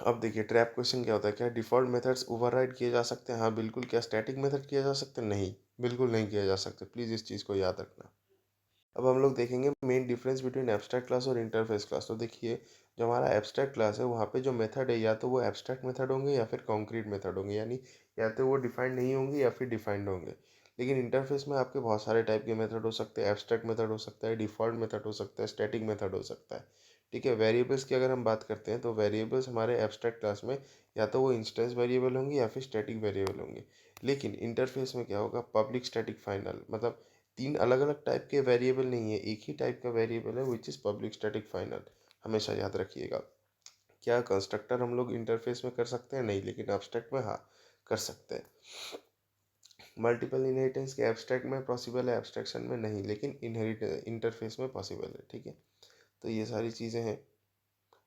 अब देखिए, ट्रैप क्वेश्चन क्या होता है, क्या डिफ़ॉल्ट मेथड्स ओवरराइड किए जा सकते हैं? हाँ बिल्कुल। क्या स्टैटिक मेथड किया जा सकते हैं? नहीं, बिल्कुल नहीं किया जा सकते, प्लीज़ इस चीज़ को याद रखना। अब हम लोग देखेंगे main difference between abstract class और इंटरफेस क्लास। तो देखिए, जो हमारा एब्स्ट्रैक्ट क्लास है वहाँ पे जो मेथड है, या तो वो एब्स्ट्रैक्ट मेथड होंगे या फिर कॉन्क्रीट मेथड होंगे, यानी या तो वो डिफाइंड नहीं होंगे या फिर डिफाइंड होंगे। लेकिन इंटरफेस में आपके बहुत सारे टाइप के मेथड हो सकते हैं, एब्स्ट्रैक्ट मेथड हो सकता है, डिफ़ॉल्ट मेथड हो सकता है, स्टैटिक मेथड हो सकता है, ठीक है। वेरिएबल्स की अगर हम बात करते हैं तो वेरिएबल्स हमारे एब्स्ट्रैक्ट क्लास में या तो वो इंस्टेंस वेरिएबल होंगे या फिर स्टैटिक वेरिएबल होंगे। लेकिन इंटरफेस में क्या होगा, पब्लिक स्टैटिक फाइनल, मतलब तीन अलग अलग टाइप के वेरिएबल नहीं है, एक ही टाइप का वेरिएबल है, which is public static final. हमेशा याद रखिएगा। क्या कंस्ट्रक्टर हम लोग इंटरफेस में कर सकते हैं? नहीं, लेकिन एब्स्ट्रैक्ट में हाँ कर सकते हैं। मल्टीपल इनहेरिटेंस के एब्स्ट्रैक्ट में पॉसिबल है, एब्स्ट्रैक्शन में नहीं, लेकिन इनहेरिट इंटरफेस में पॉसिबल है, ठीक है। तो ये सारी चीज़ें हैं।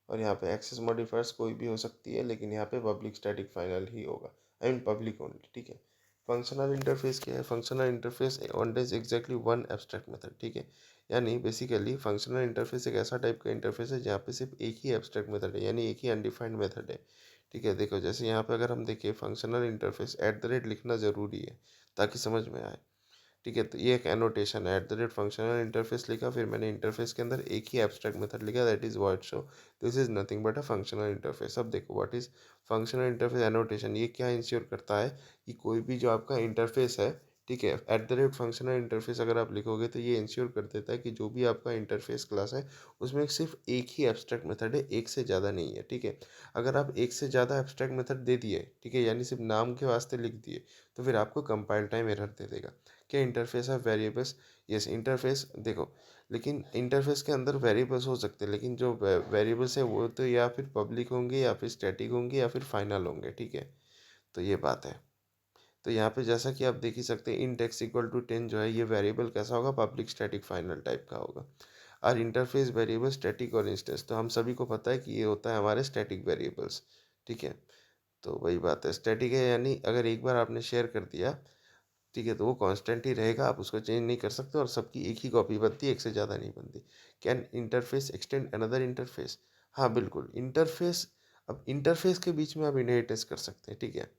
और यहाँ पे एक्सेस मॉडिफायर्स कोई भी हो सकती है, लेकिन यहाँ पे पब्लिक स्टैटिक फाइनल ही होगा, आई मीन पब्लिक ओनली, ठीक है। फंक्शनल इंटरफेस क्या है? फंक्शनल इंटरफेस ऑनडेज एग्जैक्टली वन एब्स्ट्रैक्ट मेथड, ठीक है। यानी बेसिकली फंक्शनल इंटरफेस एक ऐसा टाइप का इंटरफेस है जहाँ पे सिर्फ एक ही एब्स्ट्रैक्ट मेथड है, यानी एक ही अनडिफाइंड मेथड है, ठीक है। देखो, जैसे यहाँ पे अगर हम देखें, functional interface at the rate लिखना ज़रूरी है ताकि समझ में आए, ठीक है। तो ये एक एनोटेशन है, at the rate functional interface लिखा, फिर मैंने इंटरफेस के अंदर एक ही एब्स्ट्रैक्ट मेथड लिखा, that is void show. This is nothing but a functional interface. अब देखो, what is functional interface annotation, ये क्या इंश्योर करता है कि कोई भी जो आपका इंटरफेस है, ठीक है, at the rate functional interface अगर आप लिखोगे तो ये इंश्योर कर देता है कि जो भी आपका इंटरफेस क्लास है उसमें सिर्फ एक ही एब्स्ट्रैक्ट मेथड है, एक से ज़्यादा नहीं है, ठीक है। अगर आप एक से ज़्यादा एब्स्ट्रैक्ट मेथड दे दिए, ठीक है, यानी सिर्फ नाम के वास्ते लिख दिए, तो फिर आपको कंपाइल टाइम एरर दे देगा। क्या इंटरफेस है वेरिएबल्स? यस, इंटरफेस देखो, लेकिन इंटरफेस के अंदर वेरिएबल्स हो सकते हैं, लेकिन जो वेरिएबल्स है वो तो या फिर पब्लिक होंगे या फिर स्टैटिक होंगे या फिर फाइनल होंगे, ठीक है। तो ये बात है। तो यहाँ पे जैसा कि आप देख ही सकते हैं, int x इक्वल टू 10 जो है ये वेरिएबल कैसा होगा, पब्लिक स्टैटिक फाइनल टाइप का होगा। और इंटरफेस वेरिएबल स्टैटिक और इंस्टेंस, तो हम सभी को पता है कि ये होता है हमारे स्टैटिक वेरिएबल्स, ठीक है। तो वही बात है, स्टैटिक है यानी अगर एक बार आपने शेयर कर दिया, ठीक है, तो वो कांस्टेंट ही रहेगा, आप उसको चेंज नहीं कर सकते, और सबकी एक ही कॉपी बनती है, एक से ज़्यादा नहीं बनती। Can interface extend another interface? हाँ बिल्कुल, इंटरफेस, अब इंटरफेस के बीच में आप इनहेरिटेंस कर सकते हैं, ठीक है।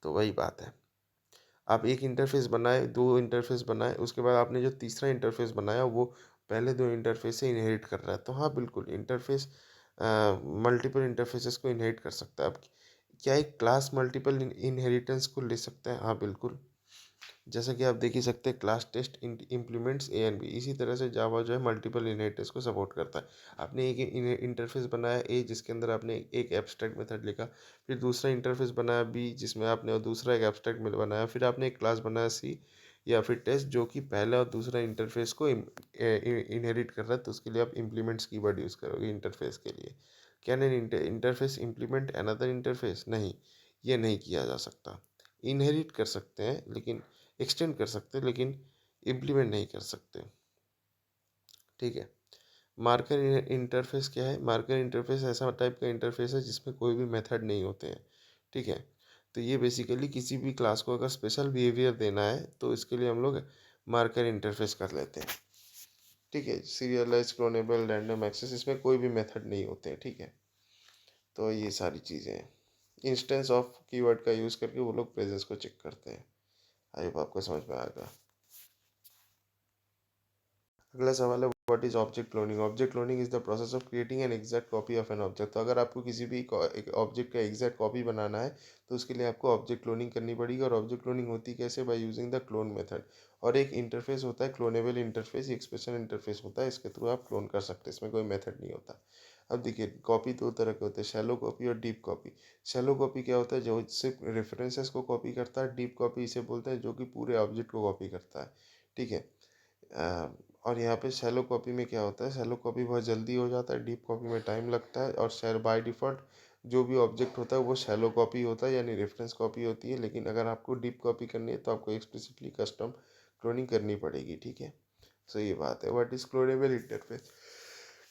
तो वही बात है, आप एक इंटरफेस बनाए, दो इंटरफेस बनाए, उसके बाद आपने जो तीसरा इंटरफेस बनाया वो पहले दो इंटरफेस से इनहेरिट कर रहा है, तो हाँ बिल्कुल, इंटरफेस मल्टीपल इंटरफेसेस को इनहेरिट कर सकता है। अब क्या एक क्लास मल्टीपल इनहेरिटेंस को ले सकता है? हाँ बिल्कुल। जैसा कि आप देख ही सकते हैं, class test implements A and B, इसी तरह से जावा जो है मल्टीपल इनहेरिटेंस को सपोर्ट करता है। आपने एक इंटरफेस बनाया ए जिसके अंदर आपने एक एब्स्ट्रैक्ट मेथड लिखा, फिर दूसरा इंटरफेस बनाया बी जिसमें आपने और दूसरा एक एब्स्ट्रैक्ट मेथड बनाया, फिर आपने एक क्लास बनाया सी या फिर टेस्ट जो कि पहला और दूसरा इंटरफेस को इनहेरिट कर रहा है, तो उसके लिए आप इम्प्लीमेंट्स कीवर्ड यूज़ करोगे इंटरफेस के लिए। Can an interface implement another interface? नहीं, ये नहीं किया जा सकता। इनहेरिट कर सकते हैं, लेकिन एक्सटेंड कर सकते हैं, लेकिन इम्प्लीमेंट नहीं कर सकते, ठीक है। मार्कर इंटरफेस क्या है? मार्कर इंटरफेस ऐसा टाइप का इंटरफेस है जिसमें कोई भी मेथड नहीं होते हैं, ठीक है। तो ये बेसिकली किसी भी क्लास को अगर स्पेशल बिहेवियर देना है तो इसके लिए हम लोग मार्कर इंटरफेस कर लेते हैं, ठीक है। सीरियलाइज, क्लोनेबल, रैंडम एक्सेस, इसमें कोई भी मेथड नहीं होते हैं, ठीक है। तो ये सारी चीज़ें हैं। इंस्टेंस ऑफ कीवर्ड का यूज़ करके वो लोग प्रेजेंस को चेक करते हैं। आई होप आपको समझ में आएगा। अगला सवाल है, what is object cloning? Object cloning is the process of creating an exact copy of an object. तो अगर आपको किसी भी एक ऑब्जेक्ट का एग्जैक्ट कॉपी बनाना है तो उसके लिए आपको ऑब्जेक्ट क्लोनिंग करनी पड़ेगी। और ऑब्जेक्ट क्लोनिंग होती कैसे? By using the clone method. और एक इंटरफेस होता है क्लोनेबल इंटरफेस, एक स्पेशल इंटरफेस होता है, इसके थ्रू आप क्लोन कर सकते हैं, इसमें कोई मेथड नहीं होता। अब देखिए कॉपी दो तरह के होते हैं, शैलो कॉपी और डीप कॉपी। शैलो कॉपी क्या होता है, जो सिर्फ रेफरेंसेस को कॉपी करता है। डीप कॉपी इसे बोलते हैं जो कि पूरे ऑब्जेक्ट को कॉपी करता है, ठीक है। और यहाँ पे शैलो कॉपी में क्या होता है, शैलो कॉपी बहुत जल्दी हो जाता है, डीप कॉपी में टाइम लगता है। और शैल बाय डिफ़ॉल्ट जो भी ऑब्जेक्ट होता है वो शैलो कॉपी होता है, यानी रेफरेंस कॉपी होती है। लेकिन अगर आपको डीप कॉपी करनी है तो आपको एक्सप्लिसिटली कस्टम क्लोनिंग करनी पड़ेगी, ठीक है। सो ये बात है। What is clonable interface?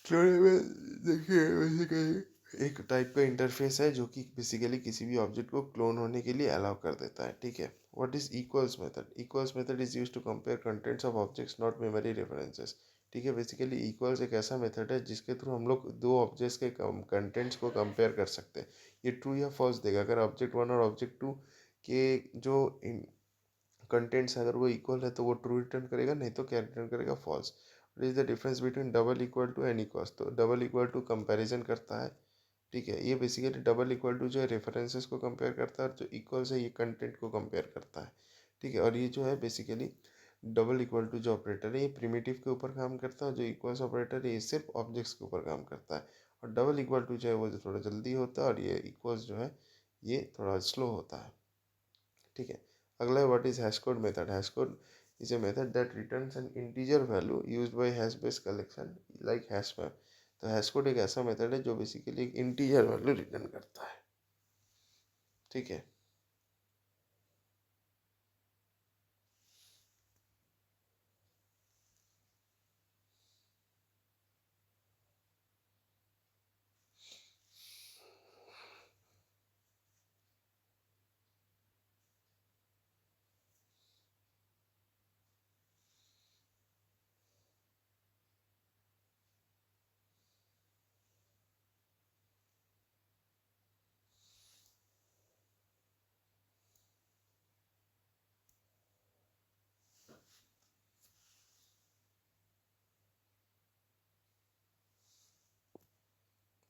Clonable देखिए बेसिकली एक टाइप का इंटरफेस है जो कि बेसिकली किसी भी ऑब्जेक्ट को क्लोन होने के लिए अलाउ कर देता है, ठीक है। What is equals method? Equals method is used to compare contents of objects not memory references, ठीक है। बेसिकली इक्वल्स एक ऐसा मेथड है जिसके थ्रू हम लोग दो ऑब्जेक्ट्स के कंटेंट्स को कंपेयर कर सकते हैं। ये ट्रू या फॉल्स देगा। अगर ऑब्जेक्ट वन और ऑब्जेक्ट टू के जो कंटेंट्स अगर वो इक्वल है तो वो ट्रू रिटर्न करेगा, नहीं तो क्या रिटर्न करेगा, false. What is the difference between double equal to and equals? तो डबल इक्वल टू कंपैरिजन करता है, ठीक है। ये बेसिकली डबल इक्वल टू जो है रेफरेंसेस को कंपेयर करता है, और जो इक्वल्स है ये कंटेंट को कंपेयर करता है, ठीक है। और ये जो है बेसिकली डबल इक्वल टू जो ऑपरेटर है ये प्रिमिटिव के ऊपर काम करता है, जो इक्वल्स ऑपरेटर है ये सिर्फ ऑब्जेक्ट्स के ऊपर काम करता है। और डबल इक्वल टू जो है वो जो थोड़ा जल्दी होता है, और ये इक्वल्स जो है ये थोड़ा स्लो होता है, ठीक है। अगला है what is hash code method? Hash code is a method that returns N integer value used by hash base collection like hash map. तो हैश कोड एक ऐसा मेथड है जो बेसिकली एक इंटीजर वैल्यू रिटर्न करता है, ठीक है।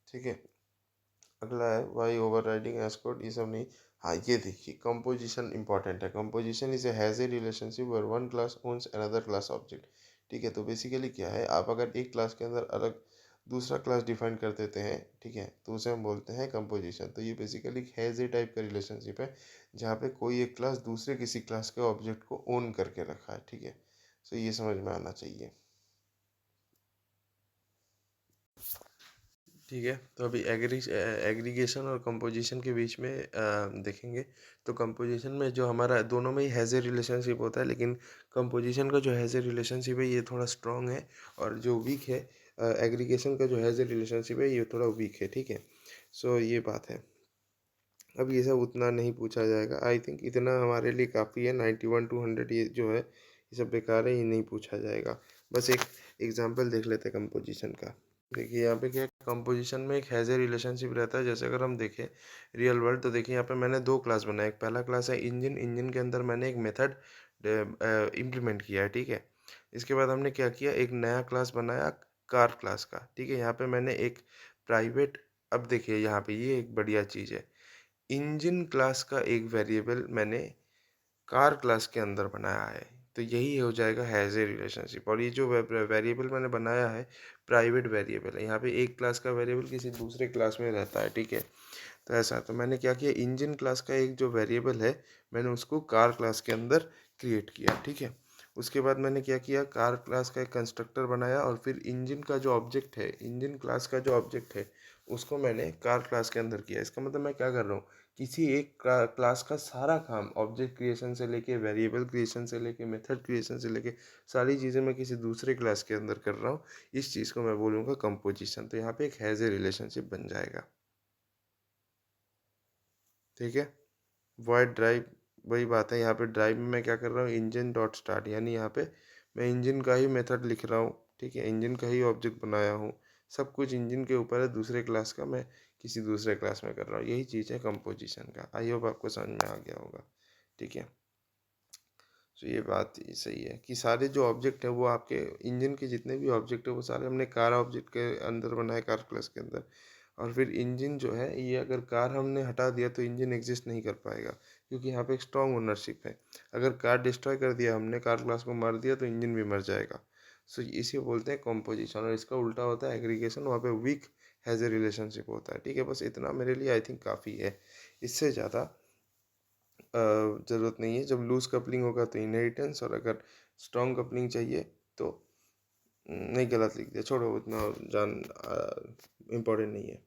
ठीक है। अगला है why overriding hash code, ये सब नहीं। हाँ ये देखिए कंपोजिशन इंपॉर्टेंट है। Composition is a has a relationship where one class owns another class object, ठीक है। तो बेसिकली क्या है, आप अगर एक क्लास के अंदर अलग दूसरा क्लास डिफाइन कर देते हैं, ठीक है, तो उसे हम बोलते हैं कंपोजिशन। तो ये बेसिकली हैज़ ए टाइप का रिलेशनशिप है जहाँ पे कोई एक क्लास दूसरे किसी क्लास के ऑब्जेक्ट को ओन करके रखा है, ठीक है। सो ये समझ में आना चाहिए, ठीक है। तो अभी एग्रीगेशन और कंपोजिशन के बीच में देखेंगे। तो कंपोजिशन में जो हमारा दोनों में ही हैज़ ए रिलेशनशिप होता है, लेकिन कंपोजिशन का जो हैज़ ए रिलेशनशिप है ये थोड़ा स्ट्रॉन्ग है, और जो वीक है एग्रीगेशन का जो हैज़ ए रिलेशनशिप है ये थोड़ा वीक है, ठीक है। सो ये बात है। अब ये सब उतना नहीं पूछा जाएगा, आई थिंक इतना हमारे लिए काफ़ी है। 91 to 100 ये जो है ये सब बेकार है, ये नहीं पूछा जाएगा। बस एक एग्जांपल देख लेते हैं कंपोजिशन का। देखिए यहाँ पे क्या कंपोजिशन में एक हैज़ ए रिलेशनशिप रहता है। जैसे अगर हम देखें रियल वर्ल्ड, तो देखिए यहाँ पे मैंने दो क्लास बनाए। एक पहला क्लास है इंजन, इंजन के अंदर मैंने एक मेथड इम्प्लीमेंट किया है, ठीक है। इसके बाद हमने क्या किया, एक नया क्लास बनाया कार क्लास का, ठीक है। यहाँ पे मैंने एक प्राइवेट, अब देखिए यहाँ पे ये एक बढ़िया चीज़ है, इंजन क्लास का एक वेरिएबल मैंने कार क्लास के अंदर बनाया है। तो यही हो जाएगा हैज़ ए रिलेशनशिप। और ये जो वेरिएबल मैंने बनाया है प्राइवेट वेरिएबल है। यहाँ पे एक क्लास का वेरिएबल किसी दूसरे क्लास में रहता है, ठीक है। तो ऐसा, तो मैंने क्या किया, इंजन क्लास का एक जो वेरिएबल है मैंने उसको कार क्लास के अंदर क्रिएट किया, ठीक है। उसके बाद मैंने क्या किया, कार क्लास का एक कंस्ट्रक्टर बनाया, और फिर इंजन का जो ऑब्जेक्ट है, इंजन क्लास का जो ऑब्जेक्ट है उसको मैंने कार क्लास के अंदर किया। इसका मतलब मैं क्या कर रहा हूँ, किसी एक क्लास का सारा काम, ऑब्जेक्ट क्रिएशन से लेके वेरिएबल क्रिएशन से लेके मेथड क्रिएशन से लेके सारी चीज़ें मैं किसी दूसरे क्लास के अंदर कर रहा हूँ। इस चीज़ को मैं बोलूँगा कंपोजिशन। तो यहाँ पे एक हैज़ ए रिलेशनशिप बन जाएगा, ठीक है। वॉइड ड्राइव, वही बात है। यहाँ पे ड्राइव में मैं क्या कर रहा हूँ, इंजन डॉट स्टार्ट, यानी यहाँ पे मैं इंजन का ही मेथड लिख रहा हूँ, ठीक है। इंजन का ही ऑब्जेक्ट बनाया हूँ, सब कुछ इंजन के ऊपर है, दूसरे क्लास का मैं किसी दूसरे क्लास में कर रहा हूँ। यही चीज़ है कंपोजिशन का। आई होप आपको समझ में आ गया होगा, ठीक है। तो ये बात ही सही है कि सारे जो ऑब्जेक्ट है वो आपके इंजन के जितने भी ऑब्जेक्ट है वो सारे हमने कार ऑब्जेक्ट के अंदर बनाए, कार क्लास के अंदर। और फिर इंजन जो है ये अगर कार हमने हटा दिया तो इंजन एग्जिस्ट नहीं कर पाएगा, क्योंकि यहाँ पे एक स्ट्रॉन्ग ओनरशिप है। अगर कार डिस्ट्रॉय कर दिया हमने, कार क्लास को मार दिया, तो इंजन भी मर जाएगा। सो इसे बोलते हैं कॉम्पोजिशन। और इसका उल्टा होता है एग्रीगेशन, वहाँ पे वीक हैज़ ए रिलेशनशिप होता है। ठीक है, बस इतना मेरे लिए आई थिंक काफ़ी है। इससे ज़्यादा ज़रूरत नहीं है। जब लूज़ कपलिंग होगा तो इनहेरिटेंस, और अगर स्ट्रॉन्ग कपलिंग चाहिए तो नहीं, गलत लिख दिया, छोड़ो, उतना इम्पोर्टेंट नहीं है।